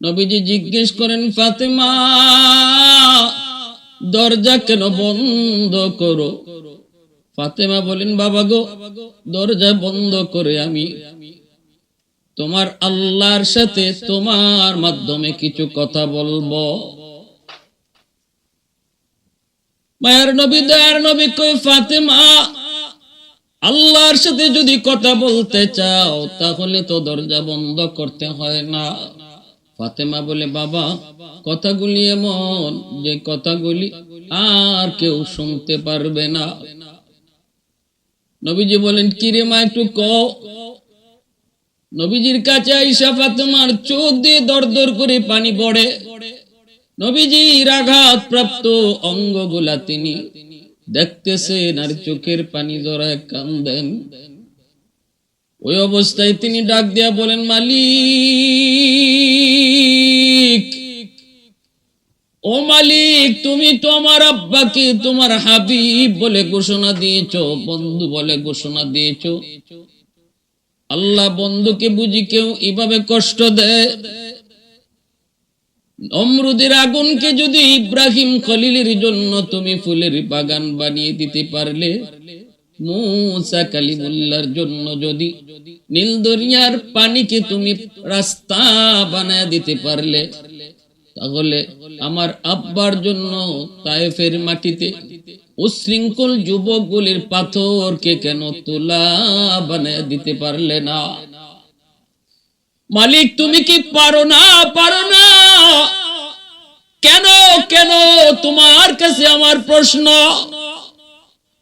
নবীজি জিজ্ঞেস করেন, ফাতেমা দরজা কেন বন্ধ করো? ফাতেমা বলেন, বাবা গো, দরজা বন্ধ করে আমি তোমার আল্লাহর সাথে তোমার মাধ্যমে কিছু কথা বলবো। মায়ের নবী, দয়ার নবী কই, ফাতেমা আল্লাহর সাথে যদি কথা বলতে চাও তাহলে তো দরজা বন্ধ করতে হয় না। ফাতেমা বলে, বাবা কথাগুলি এমন যে কথাগুলি আর কেউ শুনতে পারবে না। নবীজি বলেন, কিরে মা, একটু কও। নবীজির কাছে আইসা ফাতেমার চোখ দিয়ে দর দর করে পানি পড়ে। নবীজির আঘাত প্রাপ্ত অঙ্গগুলা তিনি দেখতেছেন আর চোখের পানি জড়ায় কান্দেন। ওই অবস্থায় তিনি ডাক দিয়া বলেন, মালিক, ও মালিক, তুমি তো আমার আব্বাকে তোমার হাবিব বলে ঘোষণা দিয়েছো, বন্ধু বলে ঘোষণা দিয়েছো। আল্লাহ বন্ধুকে বুঝি কেউ এভাবে কষ্ট দেয়? নমরুদের আগুনকে যদি ইব্রাহিম খলিলের জন্য তুমি ফুলের বাগান বানিয়ে দিতে পারলে, মুসা কালিমুল্লাহর জন্য যদি নীল দরিয়ার পানিকে তুমি রাস্তা বানায় দিতে পারলে, তাহলে আমার আব্বার জন্য তায়েফের মাটিতে উশৃঙ্খল যুবকগুলির পাথরকে কেন তুলা বানায় দিতে পারলে না? মালিক, তুমি কি পারো না? পারো না কেন? কেন? তোমার কাছে আমার প্রশ্ন,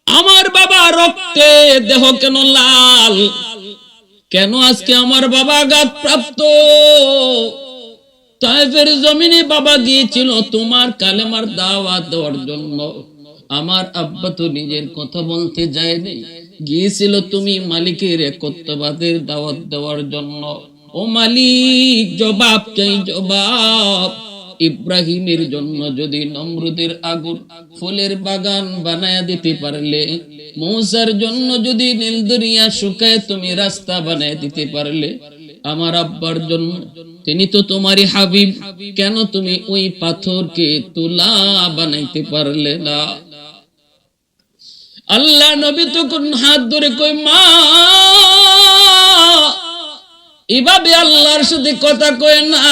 আমার বাবা রক্তে দেহ কেন লাল? কেন আজকে আমার বাবা আঘাত প্রাপ্ত? তায়েফের জমিনে বাবা গিয়েছিল তোমার কালেমার দাওয়াত দেওয়ার জন্য। আমার আব্বা তো নিজের কথা বলতে যায়নি, গিয়েছিল তুমি মালিকের একত্ববাদের দাওয়াত দেওয়ার জন্য। ও মালিক, জবাব চাই, জবাব। ইব্রাহিমের জন্য যদি নমরুদের আগুন ফুলের বাগান বানায়া দিতে পারলে, মূসার জন্য যদি নীল দরিয়া শুকায় তুমি রাস্তা বানায় দিতে পারলে, আমার আব্বার জন্য, তিনি তো তোমারই হাবিব, কেন তুমি ওই পাথরকে তুলা বানাইতে পারলে না? আল্লাহ নবী তখন হাত ধরে কই, মা এভাবে আল্লাহর সাথে কথা কয় না,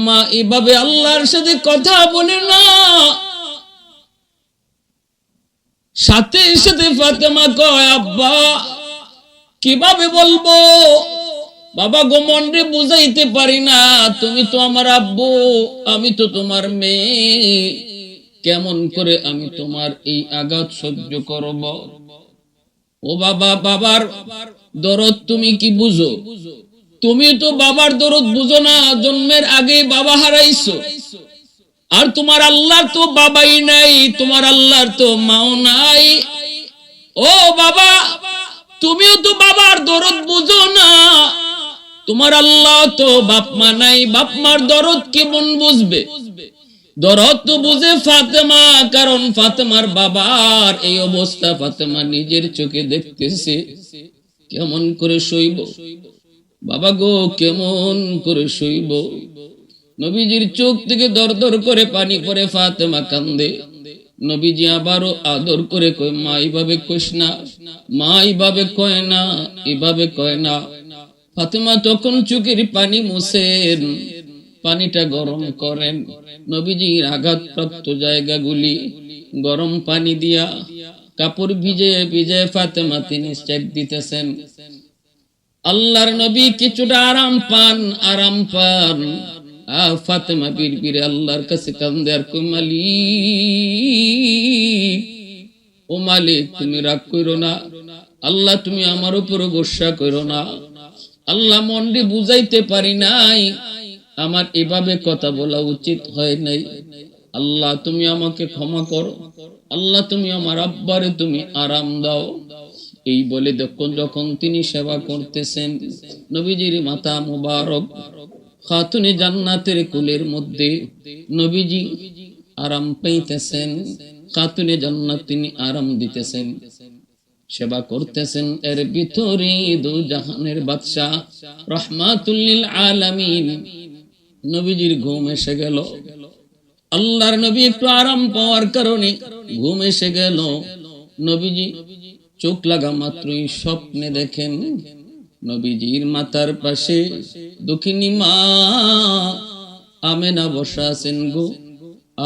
মা এভাবে আল্লাহর সাথে কথা বলে না। সাথে সাথে ফাতেমা কয়, আব্বা কিভাবে বলবো? বাবা গো, মন রে বুঝাইতে পারি না, তুমি তো আমার আব্বু, আমি তো তোমার মেয়ে, কেমন করে আমি তোমার এই আঘাত সহ্য করব? ও বাবা, বাবার দরদ তুমি কি বুঝো? তুমি তো বাবার দরদ বুঝো না, জন্মের আগে বাবা হারাইছো। আর তোমার আল্লাহর তো বাবাই নাই, তোমার আল্লাহর তো মাও নাই। ও বাবা, তুমিও তো বাবার দরদ বুঝো না, তোমার আল্লাহ তো বাপ মা নাই, বাপ মার দরদ কেমন বুঝবে? দরদ তো বুঝে ফাতেমা, কারণ ফাতেমার বাবার এই অবস্থা ফাতেমা নিজের চোখে দেখতেছে। কেমন করে সইব বাবা গো, কেমন করে সইব? নবীজির চোখ থেকে দর দর করে পানি পড়ে, ফাতেমা কান্দে। নবীজি আবারও আদর করে কয়, মা এইভাবে কইস না, মা এইভাবে কয় না, এভাবে কয় না। ফাতেমা তখন চোখের পানি মুছেন, পানিটা গরম করেন, নবীজির আঘাতপ্রাপ্ত জায়গাগুলি গরম পানি দিয়া কাপড় ভিজে ভিজে ফাতেমা তিনি সেক দিতেছেন। আল্লাহর নবী কিছুটা আরাম পান, আরাম পান। ফাতেমা বিড়বিড়ে আল্লাহর কাছে কান্দে আর কই, মালিক, ও মালিক, তুমি রাগ কইরো না, আল্লাহ তুমি আমার উপর গোসা কইরো না। আল্লাহ, মনরে বুঝাইতে পারি নাই, আমার এভাবে কথা বলা উচিত হয় নাই। আল্লাহ তুমি আমাকে ক্ষমা করো, আল্লাহ তুমি আমার আব্বারে তুমি আরাম দাও। এই বলে যখন তিনি সেবা করতেছেন, নবীজির মাথা মুবারক খাতুনে জান্নাতের কোলের মধ্যে নবীজি আরাম পাইতেছেন, খাতুনে জান্নাত তিনি আরাম দিতেছেন, সেবা করতেছেন। এর ভিতরে দু জাহানের বাদশা রহমাতুল লিল আলামিন নবীজির ঘুম এসে গেল। আল্লাহর নবী একটু আরাম পাওয়ার কারণে ঘুম এসে গেল। নবীজি চোখ লাগা মাত্রই স্বপ্নে দেখেন নবীজির মাথার পাশে দক্ষিণী মা আমেনা বসা আছেন গো,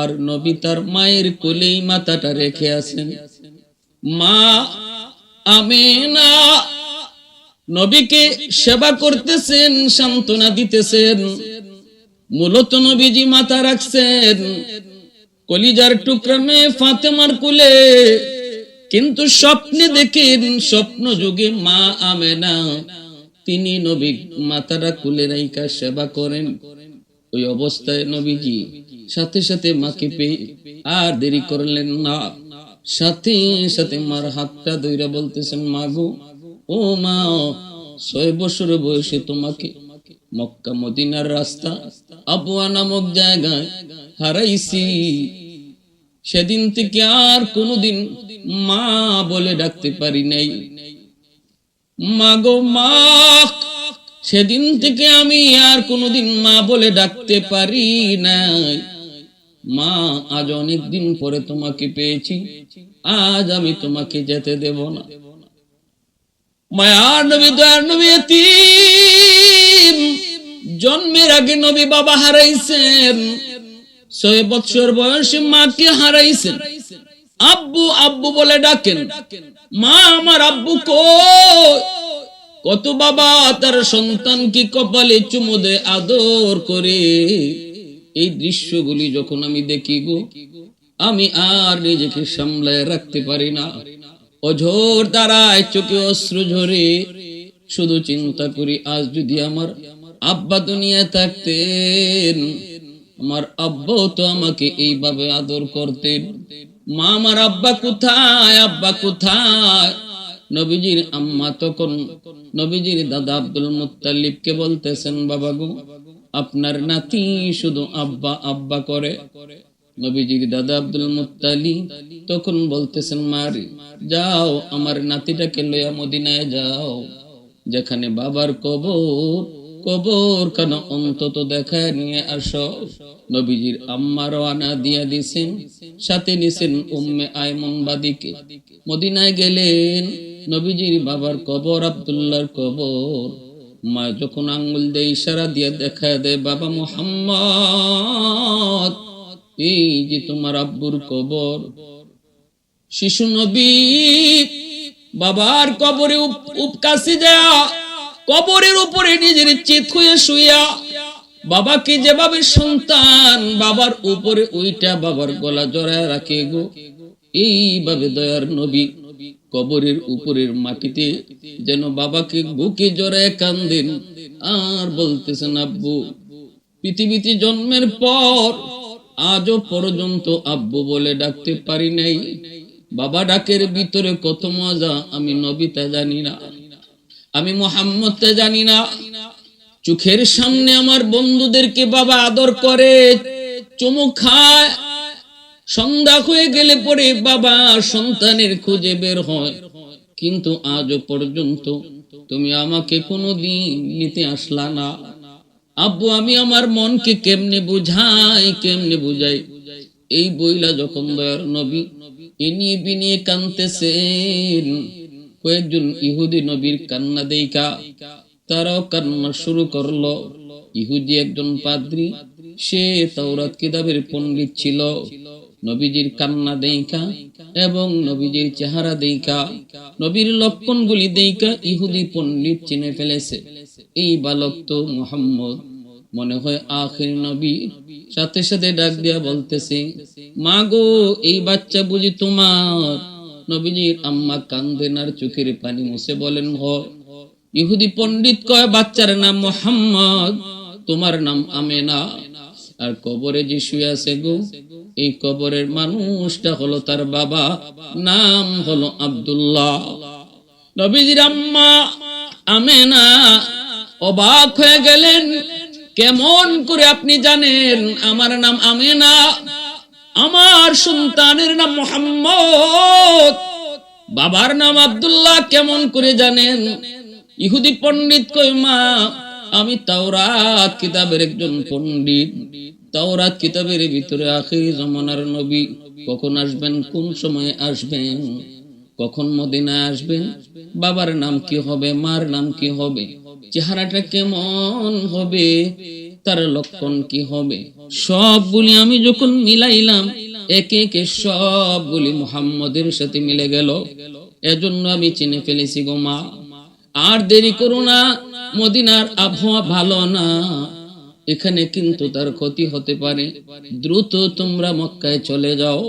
আর নবী তার মায়ের কোলেই মাথাটা রেখে আছেন। মা আমেনা নবীকে সেবা করতেছেন, সান্ত্বনা দিতেছেন। মূলত নবীজি মাথা রাখছেন কলিজার টুকরা মেয়ে ফাতেমার কোলে, কিন্তু স্বপ্নে দেখেন স্বপ্ন যুগে মা আমেনা তিনি নবী মাথাটা কোলে রাইখা সেবা করেন। ওই অবস্থায় নবীজি সাথে সাথে মাকে পেয়ে আর দেরি করলেন না, সাথে সাথে মার হাতটা ধইরা বলতেছেন, মা গো, ও মা, 6 বছর বয়সে তোমাকে মক্কা মদিনার রাস্তা আবওয়া নামক জায়গায় হারাইছি। সেদিন থেকে আর কোনোদিন মা বলে ডাকতে পারি নাই। মা গো মা, সেদিন থেকে আমি আর কোনোদিন মা বলে ডাকতে পারি নাই। মা, আজ অনেক দিন পরে তোমাকে পেয়েছি, আজ আমি তোমাকে যেতে দেব না। মায়ার নবী, দয়ার নবী এতিম। জন্মের আগে নবী বাবা হারাইছেন, 6 বছর বয়সে মাকে হারাইছেন। আব্বু আব্বু বলে ডাকেন, মা আমার আব্বু কই? কত বাবা তার সন্তানকে কপালে চুমু দেয়, আদর করে। এই দৃশ্যগুলি যখন আমি দেখি গো, আমি আর নিজেকে সামলায় রাখতে পারি না। অঝোর দ্বারায় চোখে অশ্রু ঝরে, শুধু চিন্তা করি আজ যদি আমার আব্বা দুনিয়ায় থাকতেন, আমার আব্বা তো আমাকে এইভাবে আদর করতেন। মা, আমার আব্বা কোথায়? আব্বা কোথায়? নবীজির আম্মা তখন নবীজির দাদা আব্দুল মুত্তালিবকে বলতেছেন, বাবা গো, আপনার নাতি শুধু আব্বা আব্বা করে। নবীজির দাদা আব্দুল মুত্তালিব তখন বলতেছেন, মারি যাও, আমার নাতিটাকে লইয়া মদিনায় যাও, যেখানে বাবার কবর কেন অন্তত দেখায় নিয়ে আসো। নবীজির আম্মা রওনা দিয়া দিছেন, সাথে নিছেন উম্মে আয়মন বাদিকে। মদিনায় গেলেন, নবীজির বাবার কবর, আব্দুল্লাহর কবর। মা যখন আঙ্গুল দিয়ে ইশারা দিয়ে দেখায় দেয়, বাবা মুহাম্মদ, এই যে তোমার আব্বুর কবর। শিশু নবী বাবার কবরে উপকাশি দেয়া, কবরের উপরে নিজের চিত হয়ে শুইয়া বাবাকে যেভাবে সন্তান বাবার উপরে ওইটা বাবার গলা জড়ায় রাখে গো, এইভাবে দয়ার নবী কবরের উপরের মাটিতে যেন বাবাকে বুকে জড়ায় কান্দেন আর বলতেছেন, আব্বু, পৃথিবীতে জন্মের পর আজও পর্যন্ত আব্বু বলে ডাকতে পারি নাই। বাবা ডাকের ভিতরে কত মজা আমি নবীতে জানি না, আমি মুহাম্মদতে জানি না। চোখের সামনে আমার বন্ধুদেরকে বাবা আদর করে, চুমু খায়। সন্ধ্যা হয়ে গেলে পরে বাবা সন্তানের খুঁজে বের হয়, কিন্তু আজও পর্যন্ত তুমি আমাকে কোনোদিন নিতে আসলা না। আব্বু, আমি আমার মনকে কেমনে বুঝাই। এই বইলা যখন দয়ার নবী ইনিয়ে বিনিয়ে কাঁদতেছেন, কয়েকজন ইহুদি নবীর কান্না দেইখা তারাও কান্না শুরু করলো। ইহুদি একজন পাদ্রী, সে তাওরাত কিতাবের পণ্ডিত ছিল। নবীজির কান্না দেইখা এবং নবীজির চেহারা দেইখা, নবীর লক্ষণগুলি দেইখা ইহুদি পণ্ডিত চিনে ফেলেছে, এই বালক তো মুহাম্মদ, মনে হয় আখির নবী। সাথে সাথে ডাক দিয়া বলতেছে, মা গো, এই বাচ্চা বুঝি তোমার? নবীজির আম্মা কান্দেন আর চোখের পানি মুছে বলেন, হ। ইহুদি পণ্ডিত কয়, বাচ্চার নাম মুহাম্মদ, তোমার নাম আমেনা। আর কবরে যে শুয়ে আছে গো, এই কবরের মানুষটা হলো তার বাবা, নাম হলো আব্দুল্লাহ। নবীজির আম্মা আমেনা অবাক হয়ে গেলেন, কেমন করে আপনি জানেন আমার নাম আমেনা, আমার সন্তানের নাম মুহাম্মদ, বাবার নাম আব্দুল্লাহ কেমন করে জানেন? ইহুদি পণ্ডিত কই, মা, আমি তাওরাত কিতাবের একজন পণ্ডিত। তাওরাত কিতাবের ভিতরে আখির জামানার নবী কখন আসবেন, কোন সময়ে আসবেন, কখন মদিনায় আসবেন, বাবার নাম কি হবে, মার নাম কি হবে, চেহারাটা কেমন হবে, তার লক্ষণ কি হবে, সবগুলি আমি যখন মিলাইলাম, একে একে সবগুলি মুহাম্মদের সাথে মিলে গেল। এজন্য আমি চিনে ফেলেছি গো মা, আর দেরি করো না, মদিনার আবহাওয়া ভালো না, এখানে কিন্তু তার ক্ষতি হতে পারে, দ্রুত তোমরা মক্কায় চলে যাও।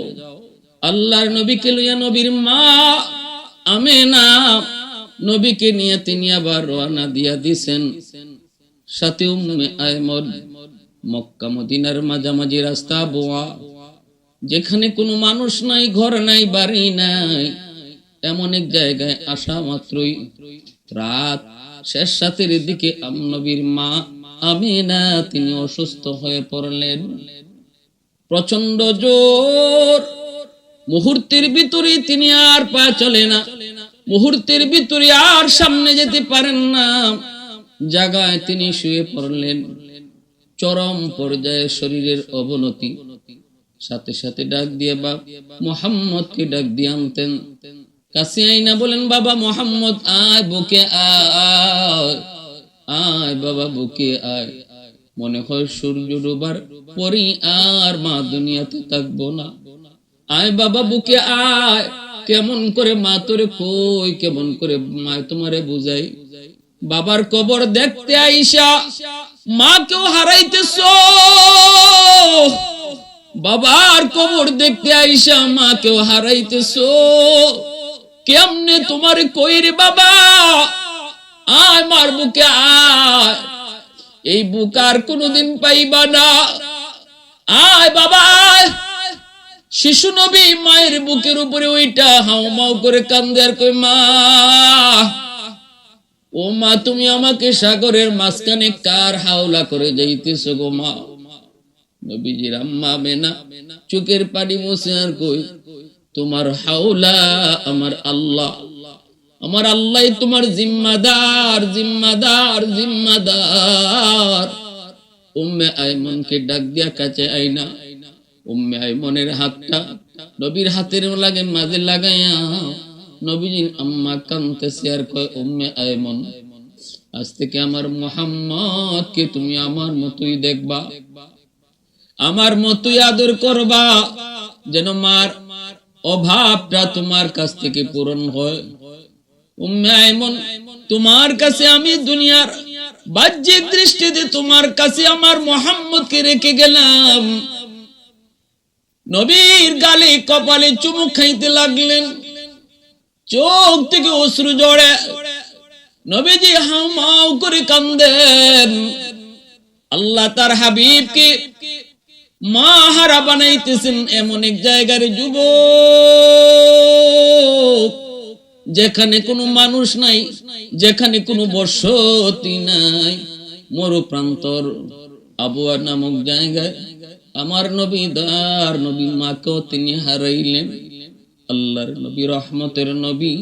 আল্লাহর নবীকে লইয়া নবীর মা আমেনা নবীকে নিয়ে তিনি আবার রওনা দিয়া দিছেন, সাথে উম্মে আয়মন। মক্কা মদিনার মাঝামাঝি রাস্তা বোয়া, যেখানে কোনো মানুষ নাই, ঘর নাই, বাড়ি নাই, এমন এক জায়গায় আসা মাত্রই রাত শেষ রাতের দিকে নবীর মা আমিনা তিনি অসুস্থ হয়ে পড়লেন। প্রচন্ড জোর, মুহূর্তের ভিতরে তিনি আর পা চলে না, মুহূর্তের ভিতরে আর সামনে যেতে পারেন না, জায়গায় তিনি শুয়ে পড়লেন। চরম পর্যায়ে শরীরের অবনতি, সাথে সাথে ডাক দিয়ে বাপ মুহাম্মদকে ডাক দিয়ে আনতেন। কাছে আইনা বলেন, বাবা মুহাম্মদ আয়, বুকে আয়, আয় বাবা বুকে আয়। মনে হয় সূর্য ডোবার পরই আর মা দুনিয়াতে থাকবো না। আয় বাবা বুকে আয়। কেমন করে মা তোরে কই, কেমন করে মা তোমারে বুঝাই। বাবার কবর দেখতে আইসা মাকেও হারাইতেছো, বাবার কবর দেখতে আইসা মাকেও হারাইতেছো, কেমনে তোমারে কই রে বাবা, আয় মার বুকে আয়, এই বুক আর কোনোদিন পাইবা না, আয় বাবা আয়। শিশু নবী মায়ের বুকের উপরে ওইটা হাউমাউ করে কান্দে আর কই, মা ও মা তুমি আমাকে সাগরের মাঝখানে কার হাওলা করে যাইতেছো গো মা। নবীজির আম্মা আমেনা চোখের পানি মুছে আর কই, তোমার হাওলা আমার আল্লাহ, আমার আল্লাহ তোমার জিম্মাদার, জিম্মাদার, জিম্মাদার। উম্মে আইমনকে ডাক দিয়া কাছে আইনা উম্মে আইমনের হাতটা নবীর হাতের লাগে মাঝে লাগাইয়া নবীজির আম্মা কাঁদতেছে আর কয়, উম্মে আইমন আজ থেকে আমার মুহাম্মদকে তুমি আমার মতোই দেখবা, আমার মতোই আদর করবা, যেন মার অভাবটা তোমার কাছ থেকে পূরণ হয়। উম্মে আইমন তোমার কাছে আমি দুনিয়ার বাহ্যিক দৃষ্টিতে তোমার কাছে আমার মুহাম্মদকে রেখে গেলাম। নবীর গালে কপালে চুমু খাইতে লাগলেন, চোখ থেকে অশ্রু ঝরে, নবীজি হাউমাউ করে কান্দেন। আল্লাহ তার হাবিবকে মা হারা বানাইতেছেন এমন এক জায়গার যুবক, যেখানে কোনো মানুষ নাই, যেখানে কোনো বসতি নাই, মরু প্রান্তর আবুয়া নামক জায়গায় আমার নবী দার নবী মাকেও তিনি হারাইলেন। আল্লাহর নবী রহমতের নবী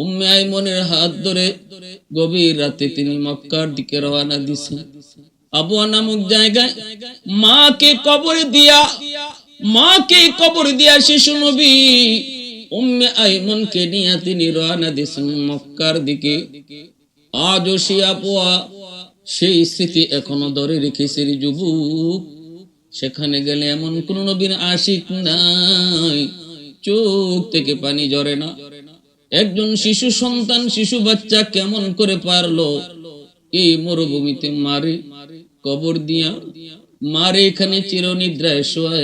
উম্মে আইমনের হাত ধরে গভীর রাতে তিনি মক্কার দিকে রওনা দিয়েছেন। আবুয়া নামক জায়গায় মাকে কবর দিয়া শিশু নবী উম্মে আইমনকে নিয়ে তিনি রওনা দিয়েছেন মক্কার দিকে। আজও সেই আবুয়া সেই স্মৃতি এখনো ধরে রেখেছে যুবক। সেখানে গেলে এমন কোন নবীর আশিক নাই, চোখ থেকে পানি ঝরে না। একজন শিশু সন্তান, শিশু বাচ্চা কেমন করে পারলো এই মরুভূমিতে মারে কবর দিয়া, মারে এখানে চিরনিদ্রায় শোয়া,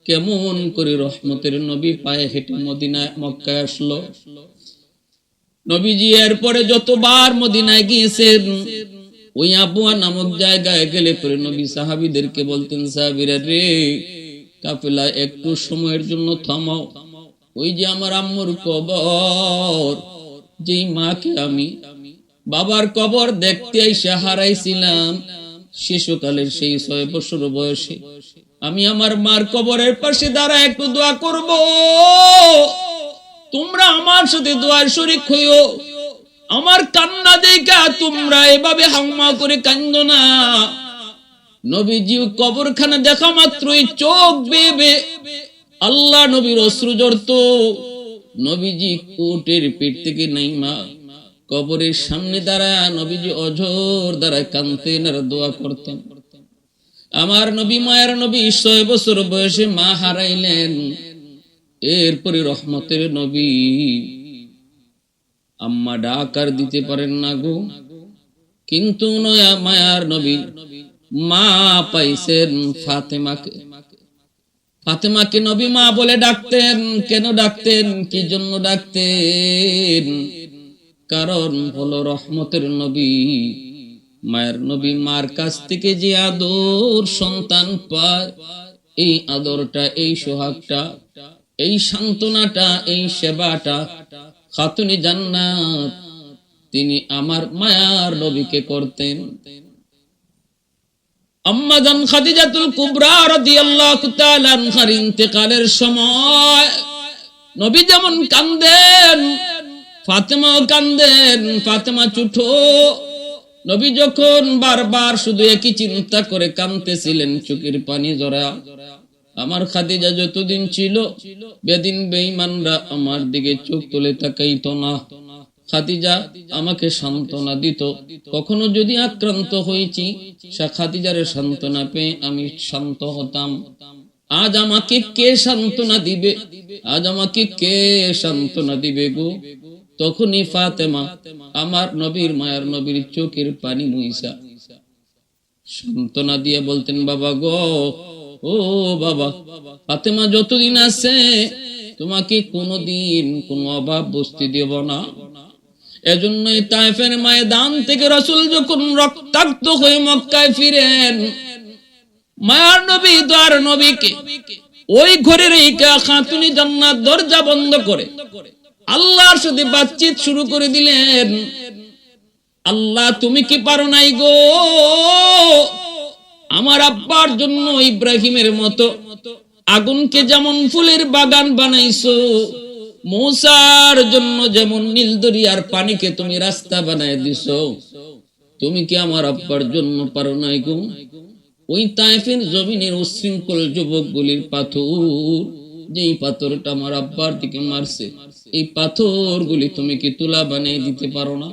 কেমন করে রহমতের নবী পায়ে হেঁটে মদিনায় মক্কায় আসলো। নবীজি এরপরে যতবার মদিনায় গিয়েছেন, ওই আবুয়া নামক জায়গায় গেলে পরে নবী সাহাবীদেরকে বলতেন, সাহাবীরা রে, কাফেলা একটু সময়ের জন্য থামাও, ওই যে আমার আম্মুর কবর, যেই মাকে আমি বাবার কবর দেখতে আইসা হারাইছিলাম শিশুকালের সেই 6 বছর বয়সে, আমি আমার মার কবরের পাশে দাঁড়া একটু দোয়া করব, তোমরা আমার সাথে দোয়ার শরীক হইও, আমার কান্না দেখা তোমরা এভাবে হাম্মা করে কান্দো না। নবীজি কবরখানা দেখা মাত্রই চোখ বেয়ে আল্লাহ নবীর অশ্রু ঝরতো। নবীজি কোটের পেট থেকে নাইমা কবরের সামনে দাঁড়ায় নবীজি অঝোর দাঁড়ায় কাঁদতেন আর দোয়া করতেন। আমার নবী মায়ের নবী 6 বছর বয়সে মা হারাইলেন। এরপরে রহমতের নবী আম্মা ডাকার দিতে পারেন না গো, কিন্তু নয়া মায়ার নবী মা পাইছেন ফাতেমাকে। ফাতেমাকে নবী মা বলে ডাকতেন। কেন ডাকতেন? কি জন্য ডাকতেন? কারণ হলো রহমতের নবী মায়ের নবী মার কাছ থেকে যে আদর সন্তান পায়, এই আদরটা, এই সোহাগটা, এই সান্ত্বনাটা, এই সেবাটা খাতুনে জান্নাত তিনি আমার মায়ার নবীকে করতেন। আম্মা জান খাদিজাতুল কুবরা রাদিয়াল্লাহু তাআলা আনহার ইন্তেকালের সময় নবী যেমন কাঁদেন, ফাতেমাও কাঁদেন। ফাতেমা ছোট, নবী যখন বারবার শুধু একই চিন্তা করে কাঁদতেছিলেন, চোখের পানি ঝরা। আমার খাদিজা যতদিন ছিল বেদিন বেঈমানরা আমার দিকে চোখ তুলে তাকাইতো না। খাদিজা আমাকে সান্ত্বনা দিত। কখনো যদি আক্রান্ত হয়েছি, খাদিজার সান্ত্বনা পেয়ে আমি শান্ত হতাম। আজ আমাকে কে সান্ত্বনা দিবে? আজ আমাকে কে সান্ত্বনা দিবে গো? তখনই ফাতেমা আমার নবীর মায়ার নবীর চোখের পানি মুইসা সান্ত্বনা দিয়ে বলতেন, বাবা গো, ও বাবা, ফাতেমা যতদিন আছে তোমাকে কোনোদিন কোনো অভাব বসতে দেব না। এজন্যই তায়েফের ময়দান থেকে রাসূল যখন রক্তাক্ত হয়ে মক্কায় ফিরেন, মায়ার নবী দোয়ার নবীকে ওই ঘরে রেখে খাতুনে জান্নাত দরজা বন্ধ করে আল্লাহর সাথে বাতচিত শুরু করে দিলেন। আল্লাহ, তুমি কি পারো নাই গো আমার আব্বার জন্য ইব্রাহিমের মতো আগুনকে যেমন ফুলের বাগান বানাইছো, মূসার জন্য যেমন নীল দরিয়ার পানিকে তুমি রাস্তা বানায় দিছো, তুমি কি আমার আব্বার জন্য পারো নাই গো? ওই তায়েফের জমিনের উশৃঙ্খল যুবকগুলির পাথর, যেই পাথরটা আমার আব্বার দিকে মারছে, এই পাথরগুলি তুমি কি তুলা বানিয়ে দিতে পারো না?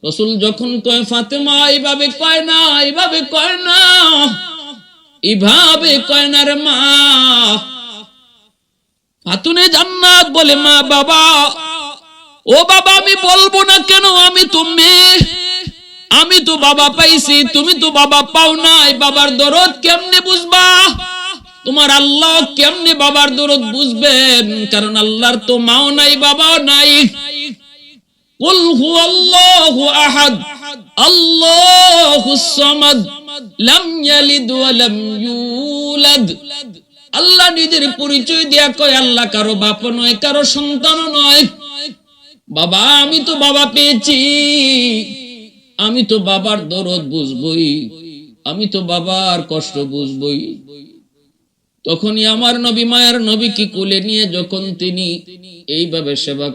রাসূল যখন কয়, ফাতেমা এইভাবে কয় না, এইভাবে কয় না, এইভাবে কয় না রে মা। খাতুনে জান্নাত বলে, মা বাবা, ও বাবা, আমি বলবো না কেন? আমি তো বাবা পাইছি, তুমি তো বাবা পাও নাই। বাবার দরদ কেমনে বুঝবা? তোমার আল্লাহ কেমনে বাবার দরদ বুঝবেন? কারণ আল্লাহর তো মাও নাই, বাবাও নাই। কুল হুয়াল্লাহু আহাদ আল্লাহুস সামাদ লাম ইয়ালিদ ওয়া লাম ইউলাদ। আল্লাহ নিজের পরিচয় দিয়া কয়, আল্লাহ কারো বাপ নয়, কারো সন্তানও নয়। বাবা, আমি তো বাবা পেয়েছি, আমি তো বাবার দরদ বুঝবই, আমি তো বাবার কষ্ট বুঝবই। তখনই আমার নবী মায়ের নবীকে কোলে নিয়ে যখন তিনি এইভাবে সেবা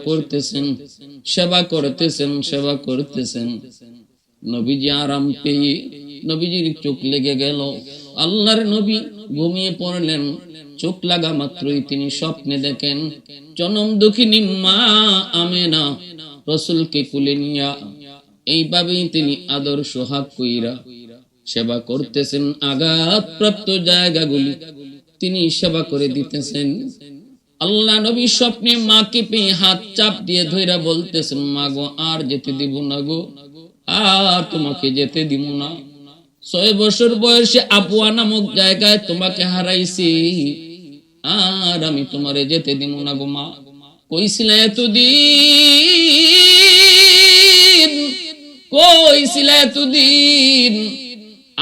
করতেছেন, নবীজি আরাম পেয়ে নবীজির চোখ লেগে গেল। আল্লাহর নবী ঘুমিয়ে পড়লেন। চোখ লাগা মাত্রই তিনি স্বপ্নে দেখেন জনম দুঃখিনী মা আমেনা রাসূলকে কোলে নিয়া এইভাবেই তিনি আদর সোহাগ কইরা সেবা করতেছেন। আঘাত প্রাপ্ত জায়গাগুলি তিনি সেবা করে দিতেছেন। আল্লাহ নবী স্বপ্নে মাকে পেয়ে হাত চাপ দিয়ে ধইরা বলতেছেন, মা গো, আর যেতে দিব না গো, আর তোমাকে যেতে দিব না। 6 বছর বয়সে আবুয়া নামক জায়গায় তোমাকে হারাইছি, আর আমি তোমারে যেতে দিব না গো মা। কইছিলা এতদিন,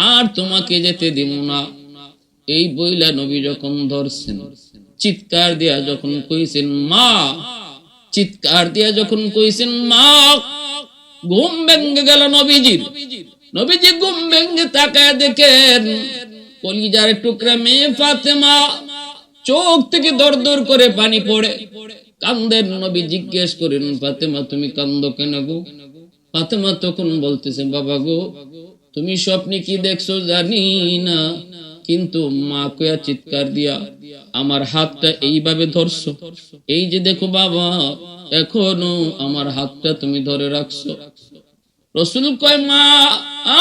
আর তোমাকে যেতে দিব না। এই বইলা নবী যখন ধরছেন, চিৎকার দিয়া যখন কইছেন মা, ঘুম ভেঙে গেল নবীজির। নবীজি ঘুম ভেঙে তাকায় দেখেন কলিজার টুকরা মেয়ে ফাতেমা চোখ থেকে দর দর করে পানি পড়ে কান্দেন। নবী জিজ্ঞেস করেন, ফাতেমা তুমি কান্দো কেন গো? ফাতেমা তখন বলতেছে, বাবা গো, তুমি স্বপ্নে কি দেখছো জানি না, কিন্তু মা কয়া চিৎকার দিয়া আমার হাতটা এইভাবে ধরছো, এই যে দেখো বাবা, এখনো আমার হাতটা তুমি ধরে রাখছো। রসুল কয়, মা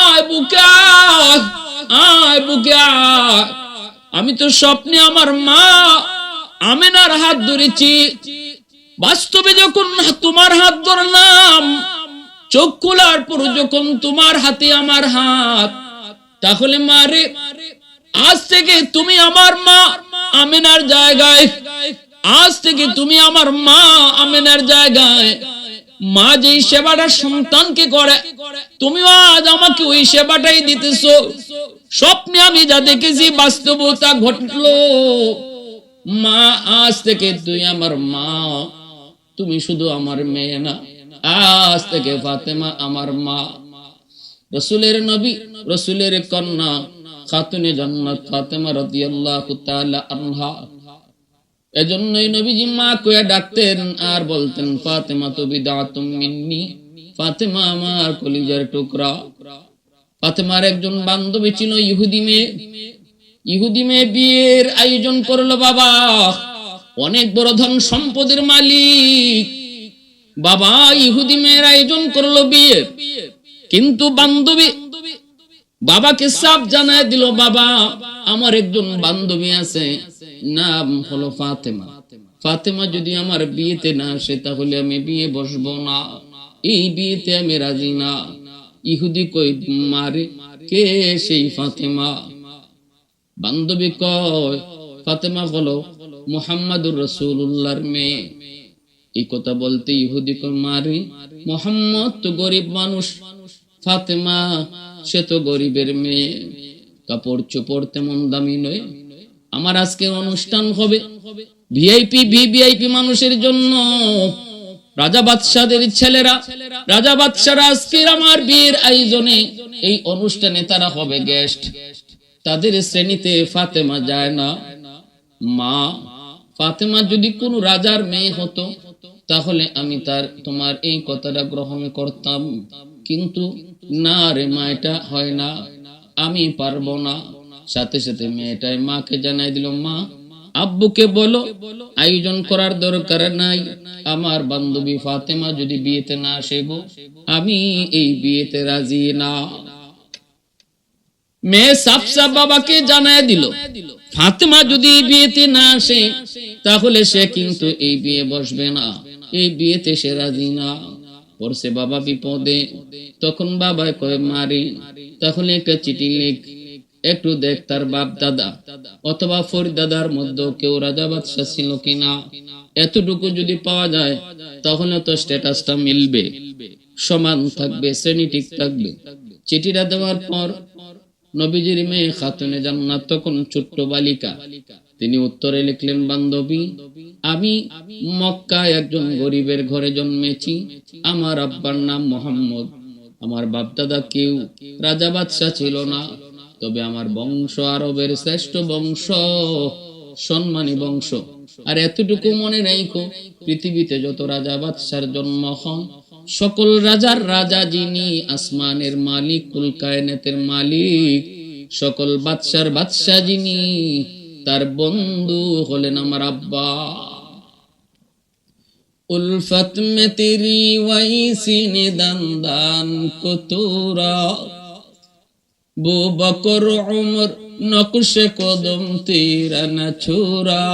আয় বুকে আয়, আয় বুকে আয়। আমি তো স্বপ্নে আমার মা আমেনার হাত ধরেছি, বাস্তবে যখন তোমার হাত ধরলাম, চোখ খোলার পর যখন তোমার হাতে আমার হাত, তাহলে মারে আজ থেকে তুমি আমার মা আমেনার জায়গায়, আজ থেকে তুমি আমার মা আমেনার জায়গায়। মা যেই সেবাটা সন্তানকে করে, তুমিও আজ আমাকে ওই সেবাটাই দিতেছো। স্বপ্নে আমি যা দেখেছি বাস্তবতা ঘটলো। মা আজ থেকে তুই আমার মা, তুমি শুধু আমার মেয়ে না, আজ থেকে ফাতেমা আমার মা। রসুলের নবী, রসুলের কন্যা খাতুনে জান্নাত ফাতেমা রাদিয়াল্লাহু তাআলা আনহা, এজন্যই নবীজি মা কইয়া ডাকতেন আর বলতেন, ফাতেমা তু বিদাতুম মিন্নি, ফাতেমা আমার কলিজার টুকরা। ফাতেমার একজন বান্ধবী ছিল ইহুদি মেয়ে, ইহুদি মেয়ে বিয়ের আয়োজন করলো বাবা, অনেক বড় ধন সম্পদের মালিক বাবা, ইহুদি মেয়ের আয়োজন করলো বিয়ে। কিন্তু বান্ধবী বাবাকে সাফ জানায় দিল, বাবা আমার একজন বান্ধবী আছে, নাম হলো ফাতেমা, ফাতেমা যদি আমার বিয়েতে না আসে তাহলে আমি বিয়ে বসবো না, এই বিয়েতে আমি রাজি না। ইহুদি কই, মারে কে সেই ফাতেমা? বান্ধবী কয়, ফাতেমা হলো মুহাম্মাদুর রাসূলুল্লাহর মেয়ে। এই কথা বলতে ইহুদি কয়, মারে মুহাম্মদ তো গরিব মানুষ, ফাতেমা সে তো গরিবের মেয়ে, কাপড় চোপড় তেমন দামি নয়। আমার আজকে অনুষ্ঠান হবে ভিআইপি ভিভিআইপি মানুষের জন্য, রাজা বাদশাদের ছেলেরা, রাজা বাদশারা আজকে আমার বিয়ের আয়োজনে এই অনুষ্ঠানে তারা হবে গেস্ট, তাদের শ্রেণীতে ফাতেমা যায় না। মা, ফাতেমা যদি কোন রাজার মেয়ে হতো তাহলে আমি তোমার এই কথাটা গ্রহণ করতাম, কিন্তু না রে মা, এটা হয় না, আমি পারবো না। সাথে সাথে মেয়েটাই মাকে জানাই দিল, মা আব্বুকে বলো আয়োজন করার দরকার নাই, আমার বান্ধবী ফাতেমা যদি বিয়েতে না আসে গো, আমি এই বিয়েতে রাজি না। মেয়ে সাফ সাফ বাবাকে জানাই দিল, ফাতেমা যদি বিয়েতে না আসে তাহলে সে কিন্তু এই বিয়ে বসবে না, এই বিয়েতে সে রাজি না। পড়ছে বাবা বিপদে। তখন বাবা কয়, মারি তাহলে একটা চিঠি লিখ, একটু দেখ তার বাপ দাদা অথবা ফরিদাদার মধ্যে কেউ রাজা বাদশাহ ছিল কিনা, এতটুকু যদি পাওয়া যায় তাহলে তো স্ট্যাটাসটা মিলবে, সমান থাকবে, শ্রেণী ঠিক থাকবে। চিঠিটা দেওয়ার পর নবীজির মেয়ে খাতুনে জান্নাত তখন ছোট্ট বালিকা, তিনি উত্তরে লিখলেন, বান্ধবী আমি মক্কায় একজন গরিবের ঘরে জন্মেছি, আমার আব্বার নাম মোহাম্মদ, আমার বাপ দাদা কেউ রাজা বাদশাহ ছিল না, তবে আমার বংশ আরবের শ্রেষ্ঠ বংশ, সম্মানী বংশ। আর এতটুকু মনে রাখো, পৃথিবীতে যত রাজা বাদশার জন্ম হন, সকল রাজার রাজা যিনি, আসমানের মালিক, কুল কায়নাতের মালিক, সকল বাদশার বাদশাহ যিনি, তার বন্ধু হলেন আমার আব্বা। উলফত মে তেরি ওয়াইসি নে দান কতুরা, বু বকর উমর নকশে কদম তেরা না ছোরা।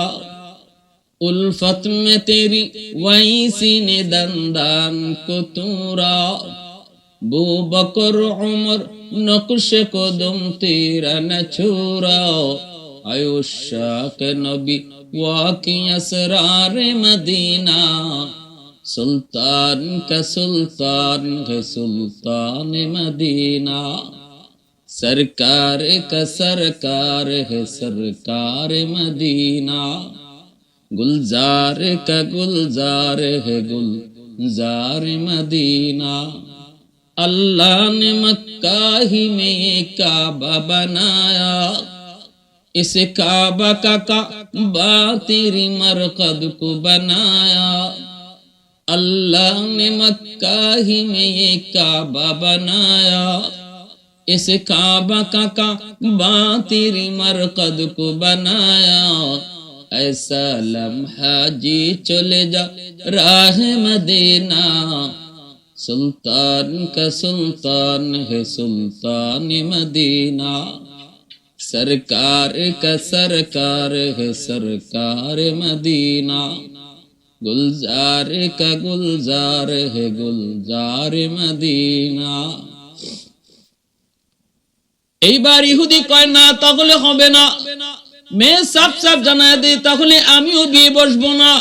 उल्फत में तेरी वैसी ने दंदान को तूरा, बू बकर उमर नक्श कदम तेरा न छोरा। आयुषा के नबी वाकी असरार मदीना, सुल्तान का सुल्तान है सुल्तान मदीना, सरकार का सरकार है सरकार मदीना, गुलजार का गुलजार है गुलजार मदीना। अल्लाह ने मक्का ही में काबा बनाया, इस काबा का काबा तेरी मरकद को बनाया। अल्लाह ने मक्का ही में ये काबा बनाया, इस काबा का काबा तेरी मरकद को बनाया, ऐसा लम्हा जी चले जा राह मदीना, सुल्तान का सुल्तान है सुल्तान मदीना, सरकार का सरकार है सरकार मदीना, गुलजार का गुलजार है गुलजार মদিনা। এইবার ইহুদি কয় না তাহলে হবে না, মেয়ে সাফ সাফ জানায় দেয় তাহলে আমিও বিয়ে বসবো না।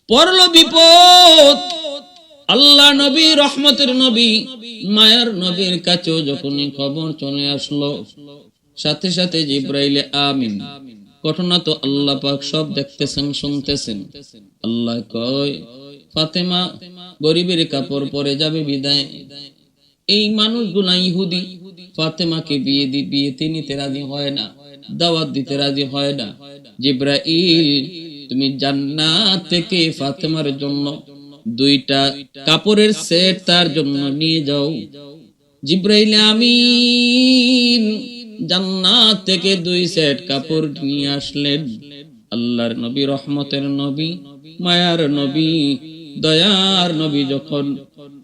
পড়ল বিপদ। আল্লাহ নবী রহমতের নবী মায়ার নবীর কাছেও যখনই খবর চলে আসলো, সাথে সাথে জিব্রাইল আমিন। ঘটনা তো আল্লাহ পাক সব দেখতেছেন শুনতেছেন। আল্লাহ কয় ফাতেমা গরিবের কাপড় পরে যাবে বিদায়। এই মানুষগুলা ইহুদি ফাতেমাকে বিয়েতে নিতে রাজি হয় না, দাওয়াত দিতে রাজি হয় না। জিব্রাইল তুমি জান্নাত থেকে ফাতেমার জন্য 2টা কাপড়ের সেট তার জন্য নিয়ে যাও। জিব্রাইল আমিন জান্নাত থেকে 2 সেট কাপড় নিয়ে আসলেন। আল্লাহর নবী রহমতের নবী মায়ার নবী দয়ার নবী যখন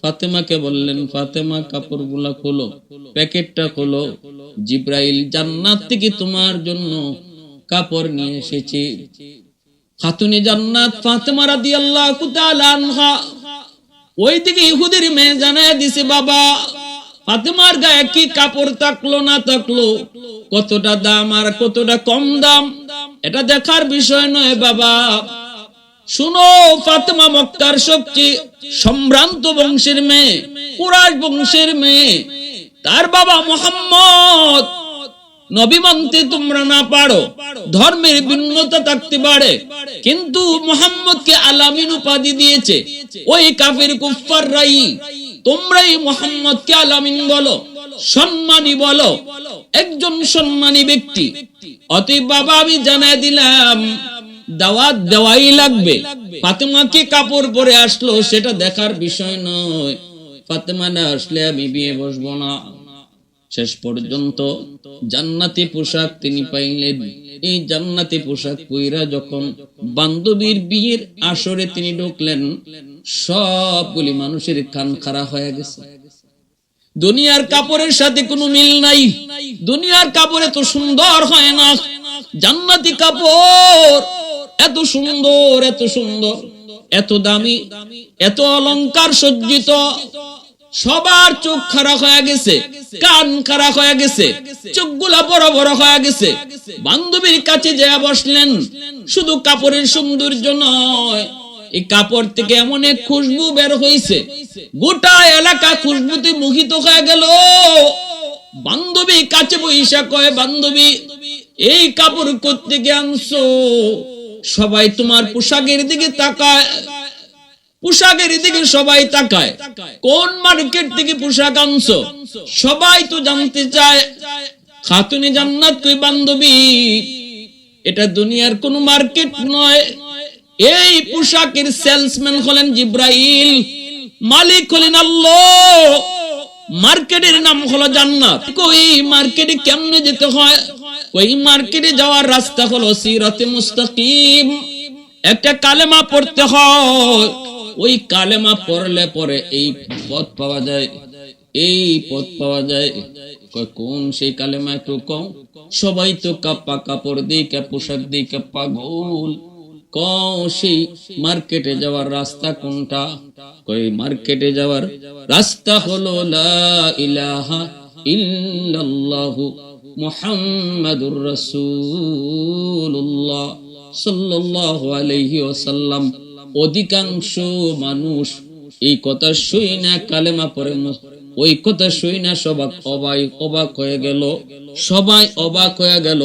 ফাতেমাকে বললেন ফাতেমা কাপড়গুলা খোলো, প্যাকেটটা খোলো, জিব্রাইল জান্নাত থেকে তোমার জন্য কাপড় নিয়ে এসেছে। খাতুনে জান্নাত ফাতেমা রাদিয়াল্লাহু তাআলা আনহা ওইদিকে ইহুদির মেয়ে জানায় দিছে বাবা ফাতেমার গায়ে কি কাপড় থাকলো না থাকলো, কতটা দাম আর কতটা কম দাম এটা দেখার বিষয় নয় বাবা। শুনো ফাতেমা মক্কার সবচেয়ে সম্ভ্রান্ত বংশের মেয়ে, কুরাইশ বংশের মেয়ে। তার বাবা মুহাম্মদ নবী মানতে তোমরা না পারো, ধর্মের ভিন্নতা থাকতে পারে, কিন্তু মুহাম্মদকে আলামিন উপাধি দিয়েছে ওই কাফির কুফাররাই। তোমরাই মুহাম্মদকে আলামিন বলো, সম্মানী বলো, একজন সম্মানী ব্যক্তি। অতএব বাবা আমি জানাই দিলাম দাওয়াত দেওয়াই লাগবে। ফাতেমাকে কাপড় পরে আসলো সেটা দেখার বিষয় নয়, ফাতেমা না আসলে আমি বিয়ে বসবো না। শেষ পর্যন্ত জান্নাতি পোশাক তিনি পাইলেন। এই জান্নাতি পোশাক পইরা যখন বান্ধবীর বিয়ের আসরে তিনি ঢুকলেন, সবগুলি মানুষের কান খাড়া হয়ে গেছে। দুনিয়ার কাপড়ের সাথে কোনো মিল নাই, দুনিয়ার কাপড় এত সুন্দর হয় না, জান্নাতি কাপড় এত সুন্দর এত সুন্দর এত দামি এত অলংকার সজ্জিত। সবার চোখ খারাপ হয়ে গেছে, কান খারাপ হয়ে গেছে, চোখগুলা বড় বড় হয়ে গেছে। বান্ধবীর কাছে যেয়ে বসলেন। শুধু কাপড়ের সৌন্দর্য নয়, এই কাপড় থেকে এমন এক খুশবু বের হয়েছে, গোটা এলাকা খুশবুতে মোহিত হয়ে গেল। বান্ধবী কাছে বইসা কয় বান্ধবী এই কাপড় কোত্থেকে আনছো? সবাই তোমার পোশাকের দিকে তাকায়, পোশাকের দিকে সবাই তাকায়, কোন মার্কেট থেকে পোশাক আনছো সবাই তো জানতে চায়। খাতুনে জান্নাত কই বান্ধবী এটা দুনিয়ার কোন মার্কেট নয়, এই পোশাকের সেলসম্যান হলেন জিব্রাইল, মালিক হলেন আল্লাহ, মার্কেটের নাম হলো জান্নাত। কই মার্কেটে কেমনে যেতে হয়? ওই মার্কেটে যাওয়ার রাস্তা হলো সিরাতে মুস্তাকিম, একটা কালেমা পড়তে হয়, ওই কালেমা পড়লে পরে এই পথ পাওয়া যায়, এই পথ পাওয়া যায়। কোন সেই কালেমা একটু কম? সবাই তো কাপা কাপড় দিয়ে পোশাক দিয়ে পাগল। সেই মার্কেটে যাওয়ার রাস্তা কোনটা? কই মার্কেটে যাওয়ার রাস্তা হলো লা ইলাহা ইল্লাল্লাহু মুহাম্মাদুর রাসূলুল্লাহ সাল্লাল্লাহু আলাইহি ওয়াসাল্লাম। অধিকাংশ মানুষ এই কথা শুই না কালেমা পড়ে, ওই কথা শুই না সবাই অবাক হয়ে গেল, সবাই অবাক হয়ে গেল।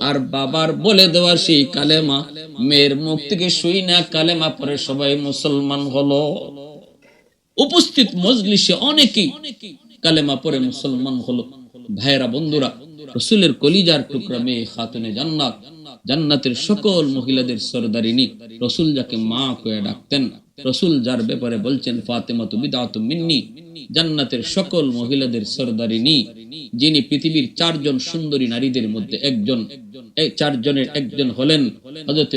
আর বাবার বলে দেওয়ার সেই কালেমা মেয়ের মুখ থেকে শুই না কালেমা পড়ে সবাই মুসলমান হলো। উপস্থিত মজলিসে অনেকেই কালেমা পড়ে মুসলমান হলো। ভাইরা বন্ধুরা, রাসূলের কলিজার টুকরা মেয়ে খাতুনে জান্নাত, জান্নাতের সকল মহিলাদের সরদারিনী, রাসূল যাকে মা কয়ে ডাকতেন, রাসূল যার ব্যাপারে বলছেন ফাতেমাতু বিদআতুম মিন্নি, জান্নাতের সকল মহিলাদের সরদারিনী, যিনি পৃথিবীর 4 জন সুন্দরী নারীদের মধ্যে একজন, এই 4 জনের একজন হলেন হযরত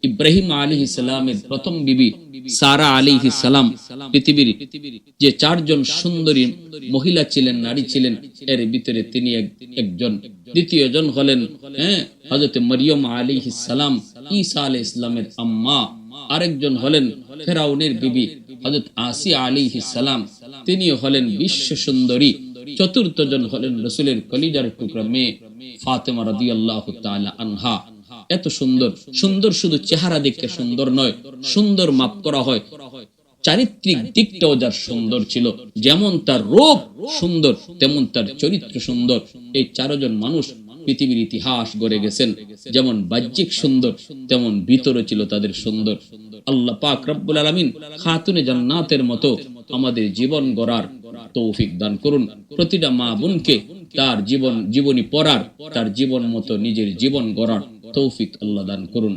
ইব্রাহিম আলাইহিস সালামের প্রথম বিবি সারা আলাইহিস সালাম। পৃথিবীর যে 4 জন সুন্দরী মহিলা ছিলেন, নারী ছিলেন, এর ভিতরে তিনি একজন। দ্বিতীয় জন হলেন হযরত মরিয়ম আলাইহিস সালাম, ঈসা আলাইহিস সালামের আম্মা। আরেকজন হলেন ফেরাউনের বিবি হযরত আসিয়া আলাইহিস সালাম, তিনি হলেন বিশ্ব সুন্দরী। চতুর্থ জন হলেন রাসূলের কলিজার টুকরা মেয়ে ফাতেমা রাদিয়াল্লাহু তাআলা আনহা। এত সুন্দর, সুন্দর শুধু চেহারা দেখে সুন্দর নয়, সুন্দর মাপ করা হয় চারিত্রিক দিকটাও যার সুন্দর ছিল। যেমন তার রূপ সুন্দর, তেমন তার চরিত্র সুন্দর। এই 4 জন মানুষ পৃথিবীর ইতিহাস গড়ে গেছেন। যেমন বাহ্যিক সুন্দর, তেমন ভিতরে ছিল তাদের সুন্দর। আল্লাহ পাক রব্বুল আলামিন খাতুনে জান্নাতের মতো আমাদের জীবন গড়ার তৌফিক দান করুন। প্রতিটা মা বোনকে তার জীবনী পড়ার, তার জীবন মতো নিজের জীবন গড়ার তৌফিক আল্লাহ দান করুন।